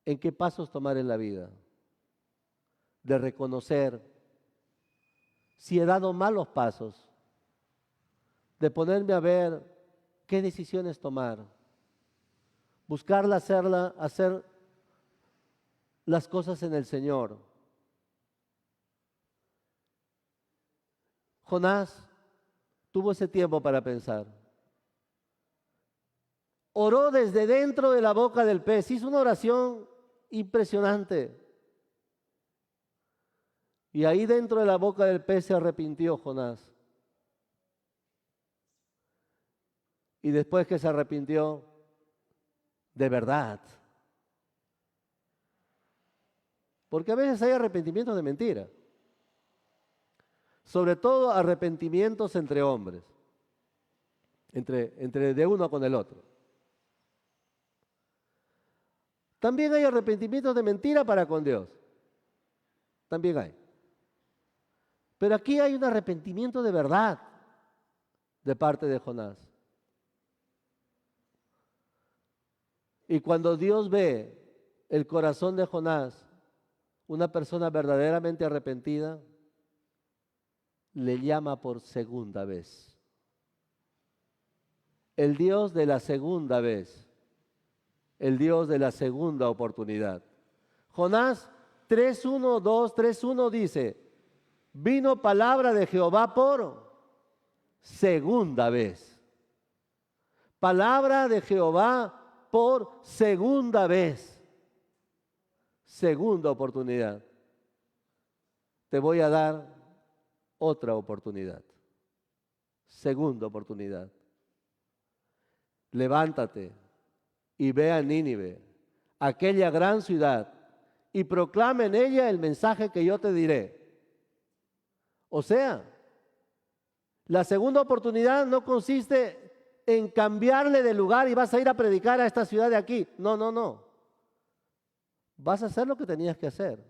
[SPEAKER 1] en qué pasos tomar en la vida, de reconocer si he dado malos pasos, de ponerme a ver qué decisiones tomar, buscarla hacer las cosas en el Señor. Jonás tuvo ese tiempo para pensar. Oró desde dentro de la boca del pez, hizo una oración impresionante. Y ahí dentro de la boca del pez se arrepintió Jonás. Y después que se arrepintió, de verdad. Porque a veces hay arrepentimientos de mentira. Sobre todo arrepentimientos entre hombres. Entre de uno con el otro. También hay arrepentimientos de mentira para con Dios. También hay. Pero aquí hay un arrepentimiento de verdad de parte de Jonás. Y cuando Dios ve el corazón de Jonás, una persona verdaderamente arrepentida, le llama por segunda vez. El Dios de la segunda vez. El Dios de la segunda oportunidad. Jonás 3:1 dice, vino palabra de Jehová por segunda vez. Palabra de Jehová por segunda vez. Segunda oportunidad. Te voy a dar otra oportunidad. Segunda oportunidad. Levántate y ve a Nínive, aquella gran ciudad, y proclama en ella el mensaje que yo te diré. O sea, la segunda oportunidad no consiste en cambiarle de lugar y vas a ir a predicar a esta ciudad de aquí. No. Vas a hacer lo que tenías que hacer.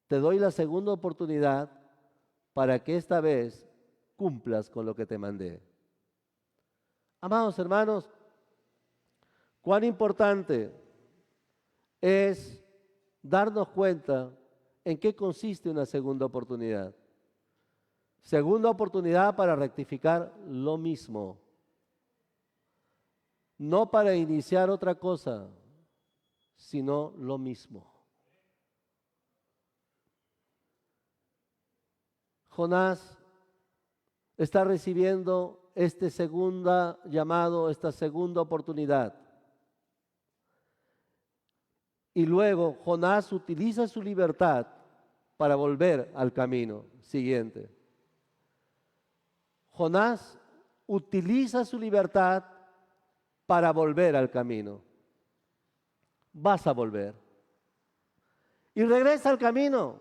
[SPEAKER 1] Te doy la segunda oportunidad para que esta vez cumplas con lo que te mandé. Amados hermanos, cuán importante es darnos cuenta en qué consiste una segunda oportunidad. Segunda oportunidad para rectificar lo mismo. No para iniciar otra cosa, sino lo mismo. Jonás está recibiendo este segundo llamado, esta segunda oportunidad. Y luego Jonás utiliza su libertad para volver al camino siguiente. Jonás utiliza su libertad para volver al camino. Vas a volver. Y regresa al camino.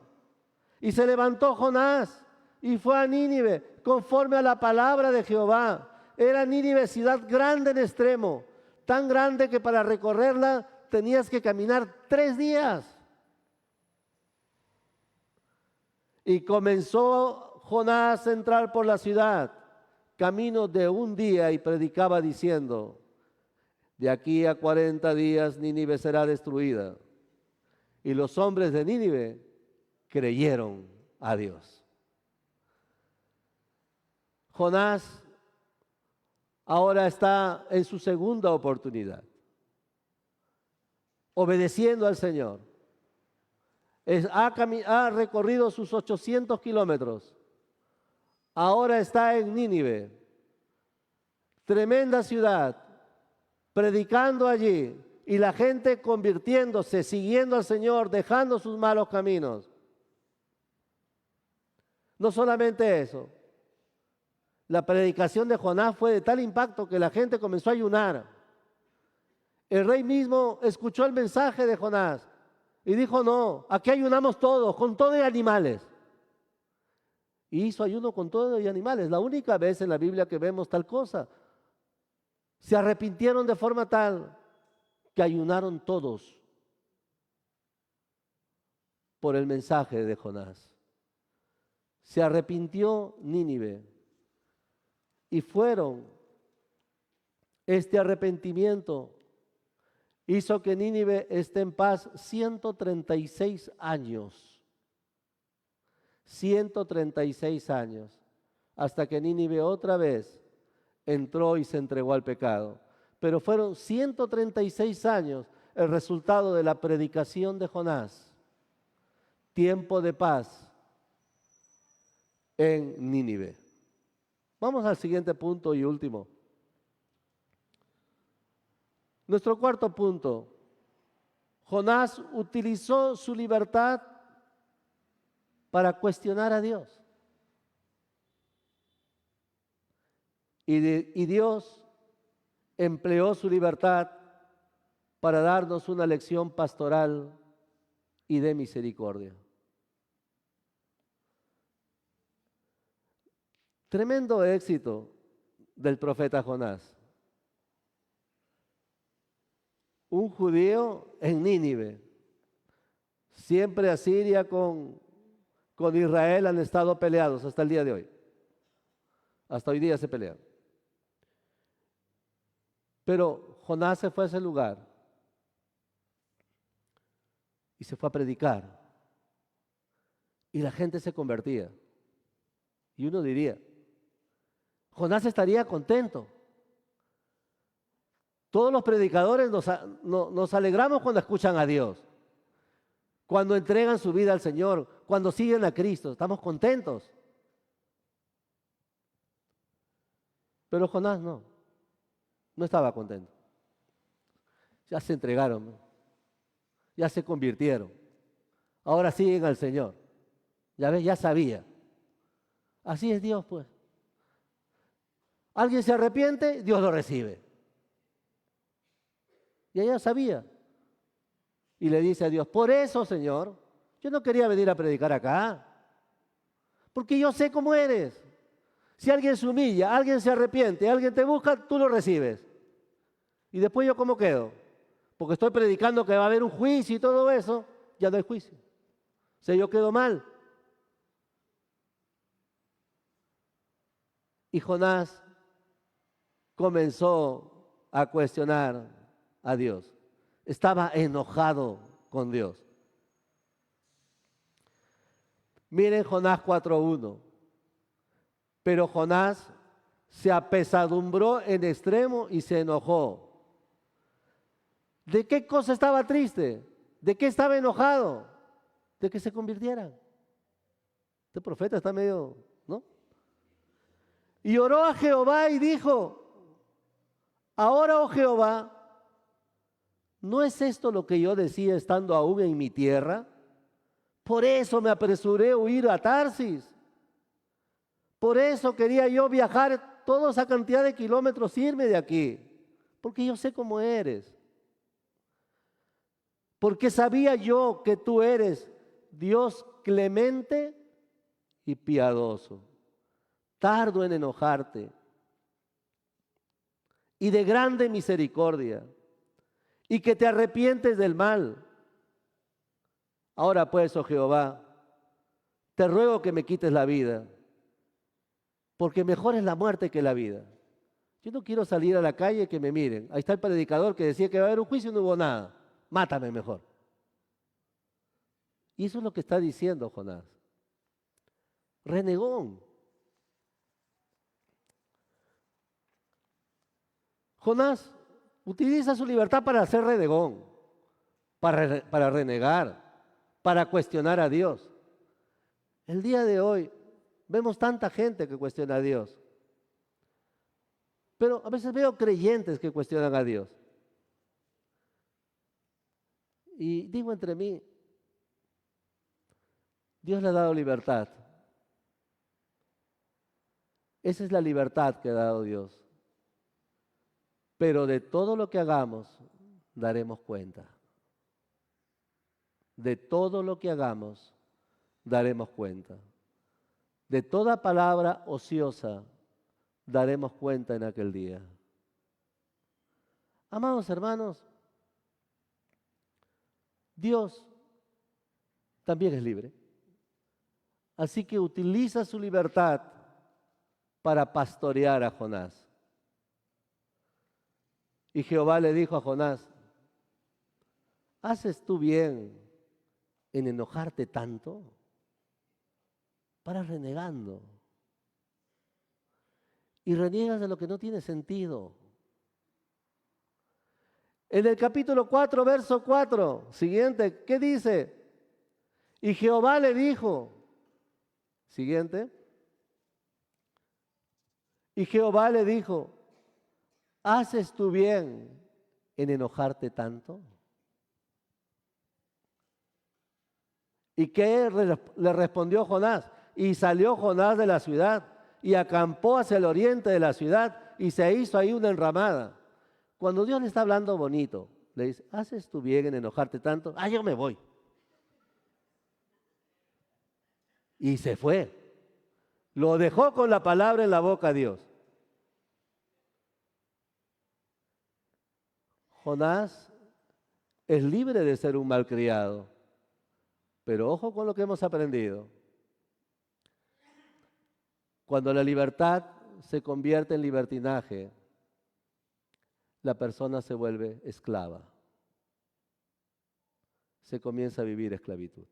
[SPEAKER 1] Y se levantó Jonás y fue a Nínive conforme a la palabra de Jehová. Era Nínive ciudad grande en extremo, tan grande que para recorrerla tenías que caminar 3 días. Y comenzó Jonás a entrar por la ciudad, camino de 1 día, y predicaba diciendo, de aquí a 40 días Nínive será destruida. Y los hombres de Nínive creyeron a Dios. Jonás ahora está en su segunda oportunidad, obedeciendo al Señor. Ha recorrido sus 800 kilómetros. Ahora está en Nínive, tremenda ciudad, predicando allí, y la gente convirtiéndose, siguiendo al Señor, dejando sus malos caminos. No solamente eso, la predicación de Jonás fue de tal impacto que la gente comenzó a ayunar. El rey mismo escuchó el mensaje de Jonás y dijo, no, aquí ayunamos todos, con todo y animales. y hizo ayuno con todo y animales. La única vez en la Biblia que vemos tal cosa. Se arrepintieron de forma tal que ayunaron todos por el mensaje de Jonás. Se arrepintió Nínive y este arrepentimiento hizo que Nínive esté en paz 136 años. 136 años, hasta que Nínive otra vez entró y se entregó al pecado. Pero fueron 136 años el resultado de la predicación de Jonás. Tiempo de paz en Nínive. Vamos al siguiente punto y último. Nuestro cuarto punto. Jonás utilizó su libertad para cuestionar a Dios. Y Dios empleó su libertad para darnos una lección pastoral y de misericordia. Tremendo éxito del profeta Jonás. Un judío en Nínive. Siempre Asiria con Israel han estado peleados hasta el día de hoy. Hasta hoy día se pelean. Pero Jonás se fue a ese lugar y se fue a predicar. Y la gente se convertía. Y uno diría, Jonás estaría contento. Todos los predicadores nos alegramos cuando escuchan a Dios, cuando entregan su vida al Señor, cuando siguen a Cristo, estamos contentos. Pero Jonás no estaba contento. Ya se entregaron, ya se convirtieron, ahora siguen al Señor. Ya ves, ya sabía. Así es Dios, pues. Alguien se arrepiente, Dios lo recibe. Y ella sabía. Y le dice a Dios, por eso, Señor, yo no quería venir a predicar acá, porque yo sé cómo eres. Si alguien se humilla, alguien se arrepiente, alguien te busca, tú lo recibes. Y después yo ¿cómo quedo? Porque estoy predicando que va a haber un juicio y todo eso, ya no hay juicio. O sea, yo quedo mal. Y Jonás comenzó a cuestionar a Dios. Estaba enojado con Dios. Miren Jonás 4:1. Pero Jonás se apesadumbró en extremo y se enojó. ¿De qué cosa estaba triste? ¿De qué estaba enojado? De que se convirtieran. Este profeta está medio, ¿no? Y oró a Jehová y dijo, ahora, oh Jehová, ¿no es esto lo que yo decía estando aún en mi tierra? Por eso me apresuré a huir a Tarsis. Por eso quería yo viajar toda esa cantidad de kilómetros, irme de aquí. Porque yo sé cómo eres. Porque sabía yo que tú eres Dios clemente y piadoso, tardo en enojarte y de grande misericordia, y que te arrepientes del mal. Ahora pues, oh Jehová, te ruego que me quites la vida, porque mejor es la muerte que la vida. Yo no quiero salir a la calle y que me miren. Ahí está el predicador que decía que va a haber un juicio y no hubo nada. Mátame mejor. Y eso es lo que está diciendo Jonás. Renegón. Jonás utiliza su libertad para ser renegón, para renegar, para cuestionar a Dios. El día de hoy vemos tanta gente que cuestiona a Dios. Pero a veces veo creyentes que cuestionan a Dios. Y digo entre mí, Dios le ha dado libertad. Esa es la libertad que ha dado Dios. Pero de todo lo que hagamos, daremos cuenta. De todo lo que hagamos, daremos cuenta. De toda palabra ociosa daremos cuenta en aquel día. Amados hermanos, Dios también es libre. Así que utiliza su libertad para pastorear a Jonás. Y Jehová le dijo a Jonás: ¿haces tú bien en enojarte tanto? Paras renegando. Y reniegas de lo que no tiene sentido. En el capítulo 4, verso 4, siguiente, ¿qué dice? Y Jehová le dijo, siguiente, y Jehová le dijo: ¿haces tú bien en enojarte tanto? ¿Y qué le respondió Jonás? Y salió Jonás de la ciudad y acampó hacia el oriente de la ciudad y se hizo ahí una enramada. Cuando Dios le está hablando bonito, le dice: ¿haces tú bien en enojarte tanto? Ah, yo me voy. Y se fue. Lo dejó con la palabra en la boca a Dios. Jonás es libre de ser un malcriado, pero ojo con lo que hemos aprendido. Cuando la libertad se convierte en libertinaje, la persona se vuelve esclava. Se comienza a vivir esclavitud.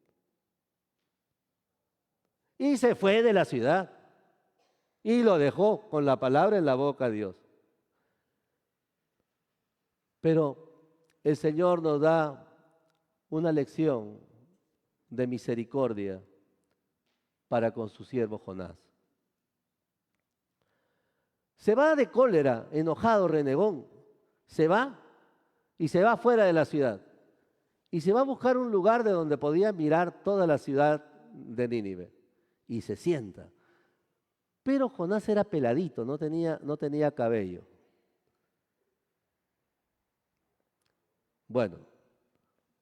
[SPEAKER 1] Y se fue de la ciudad y lo dejó con la palabra en la boca a Dios. Pero el Señor nos da una lección de misericordia para con su siervo Jonás. Se va de cólera, enojado, renegón. Se va y se va fuera de la ciudad. Y se va a buscar un lugar de donde podía mirar toda la ciudad de Nínive. Y se sienta. Pero Jonás era peladito, no tenía cabello. Bueno,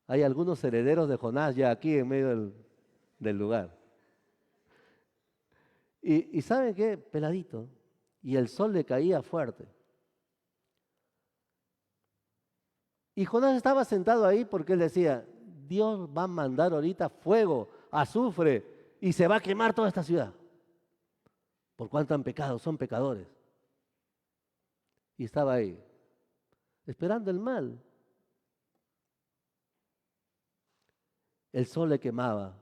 [SPEAKER 1] hay algunos herederos de Jonás ya aquí en medio del lugar. Y ¿saben qué? Peladito. Y el sol le caía fuerte. Y Jonás estaba sentado ahí porque él decía: Dios va a mandar ahorita fuego, azufre, y se va a quemar toda esta ciudad. ¿Por cuánto han pecado? Son pecadores. Y estaba ahí, esperando el mal. El sol le quemaba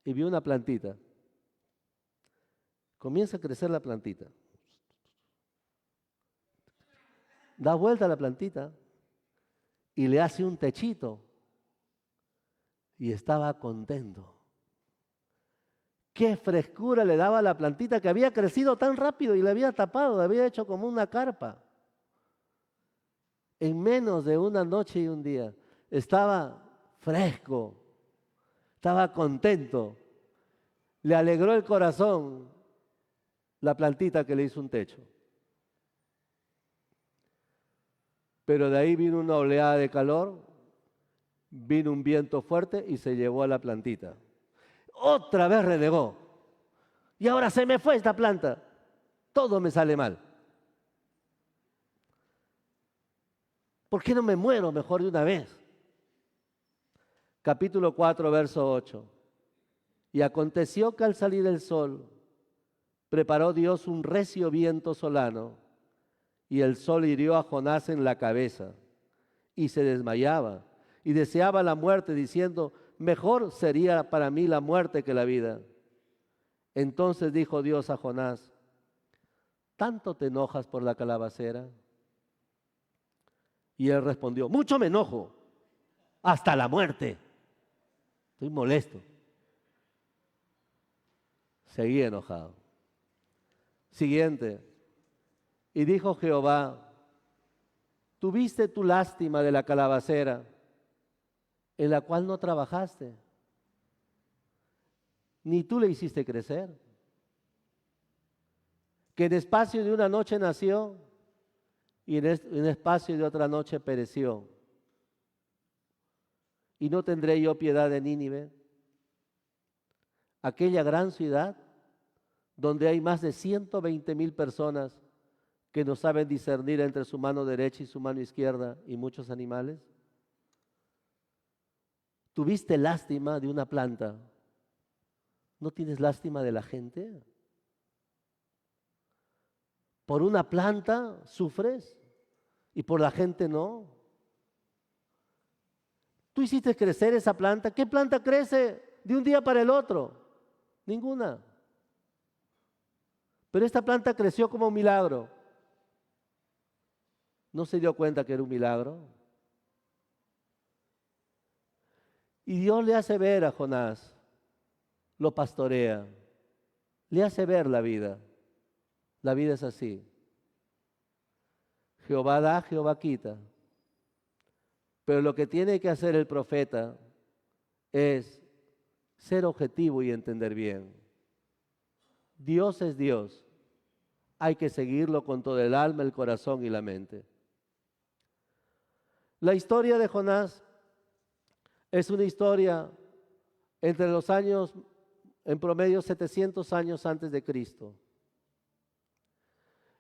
[SPEAKER 1] y vio una plantita. Comienza a crecer la plantita. Da vuelta a la plantita y le hace un techito. Y estaba contento. Qué frescura le daba a la plantita que había crecido tan rápido y le había tapado, le había hecho como una carpa. En menos de una noche y un día estaba fresco, estaba contento. Le alegró el corazón la plantita que le hizo un techo. Pero de ahí vino una oleada de calor, vino un viento fuerte y se llevó a la plantita. Otra vez renegó. Y ahora se me fue esta planta. Todo me sale mal. ¿Por qué no me muero mejor de una vez? Capítulo 4, verso 8. Y aconteció que al salir el sol, preparó Dios un recio viento solano, y el sol hirió a Jonás en la cabeza, y se desmayaba, y deseaba la muerte, diciendo: mejor sería para mí la muerte que la vida. Entonces dijo Dios a Jonás: ¿tanto te enojas por la calabacera? Y él respondió: mucho me enojo, hasta la muerte. Estoy molesto. Seguí enojado. Siguiente. Y dijo Jehová: ¿tuviste tu lástima de la calabacera, en la cual no trabajaste, ni tú le hiciste crecer? Que en espacio de una noche nació y en espacio de otra noche pereció. ¿Y no tendré yo piedad de Nínive, aquella gran ciudad donde hay más de 120,000 personas que no saben discernir entre su mano derecha y su mano izquierda y muchos animales? ¿Tuviste lástima de una planta? ¿No tienes lástima de la gente? ¿Por una planta sufres y por la gente no? ¿Tú hiciste crecer esa planta? ¿Qué planta crece de un día para el otro? Ninguna. Pero esta planta creció como un milagro. ¿No se dio cuenta que era un milagro? Y Dios le hace ver a Jonás, lo pastorea, le hace ver la vida. La vida es así. Jehová da, Jehová quita. Pero lo que tiene que hacer el profeta es ser objetivo y entender bien. Dios es Dios. Hay que seguirlo con todo el alma, el corazón y la mente. La historia de Jonás es una historia entre los años, en promedio 700 años antes de Cristo.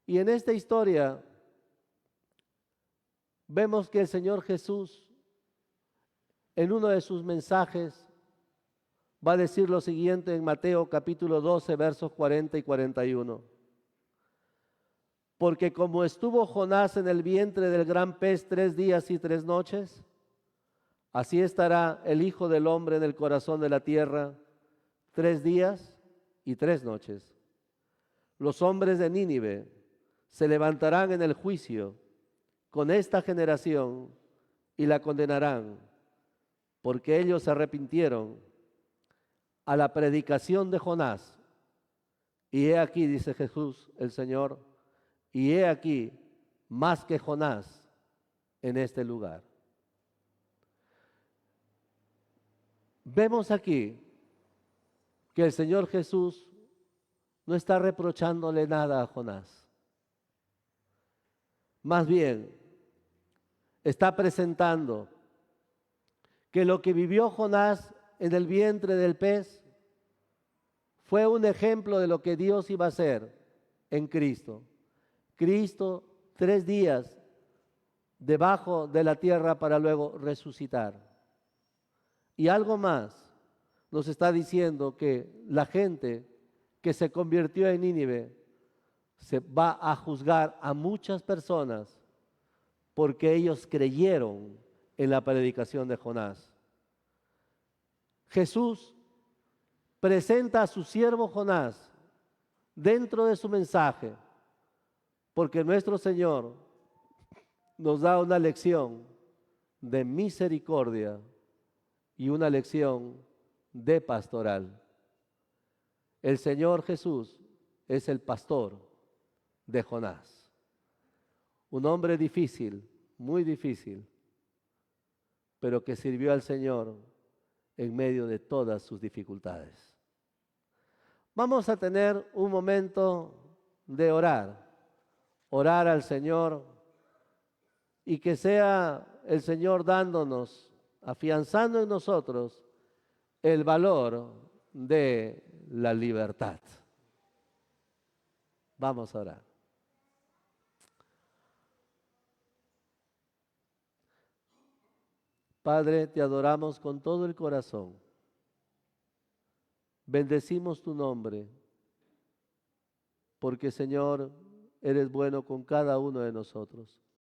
[SPEAKER 1] Y en esta historia vemos que el Señor Jesús, en uno de sus mensajes, va a decir lo siguiente en Mateo capítulo 12, versos 40 y 41. Porque como estuvo Jonás en el vientre del gran pez 3 días y 3 noches, así estará el Hijo del Hombre en el corazón de la tierra 3 días y 3 noches. Los hombres de Nínive se levantarán en el juicio con esta generación y la condenarán, porque ellos se arrepintieron a la predicación de Jonás. Y he aquí, dice Jesús el Señor, y he aquí más que Jonás en este lugar. Vemos aquí que el Señor Jesús no está reprochándole nada a Jonás. Más bien, está presentando que lo que vivió Jonás en el vientre del pez fue un ejemplo de lo que Dios iba a hacer en Cristo. Cristo 3 días debajo de la tierra para luego resucitar. Y algo más, nos está diciendo que la gente que se convirtió en Nínive se va a juzgar a muchas personas porque ellos creyeron en la predicación de Jonás. Jesús presenta a su siervo Jonás dentro de su mensaje, porque nuestro Señor nos da una lección de misericordia y una lección de pastoral. El Señor Jesús es el pastor de Jonás. Un hombre difícil, muy difícil, pero que sirvió al Señor en medio de todas sus dificultades. Vamos a tener un momento de orar al Señor y que sea el Señor dándonos, afianzando en nosotros el valor de la libertad. Vamos a orar. Padre, te adoramos con todo el corazón. Bendecimos tu nombre, porque Señor, eres bueno con cada uno de nosotros.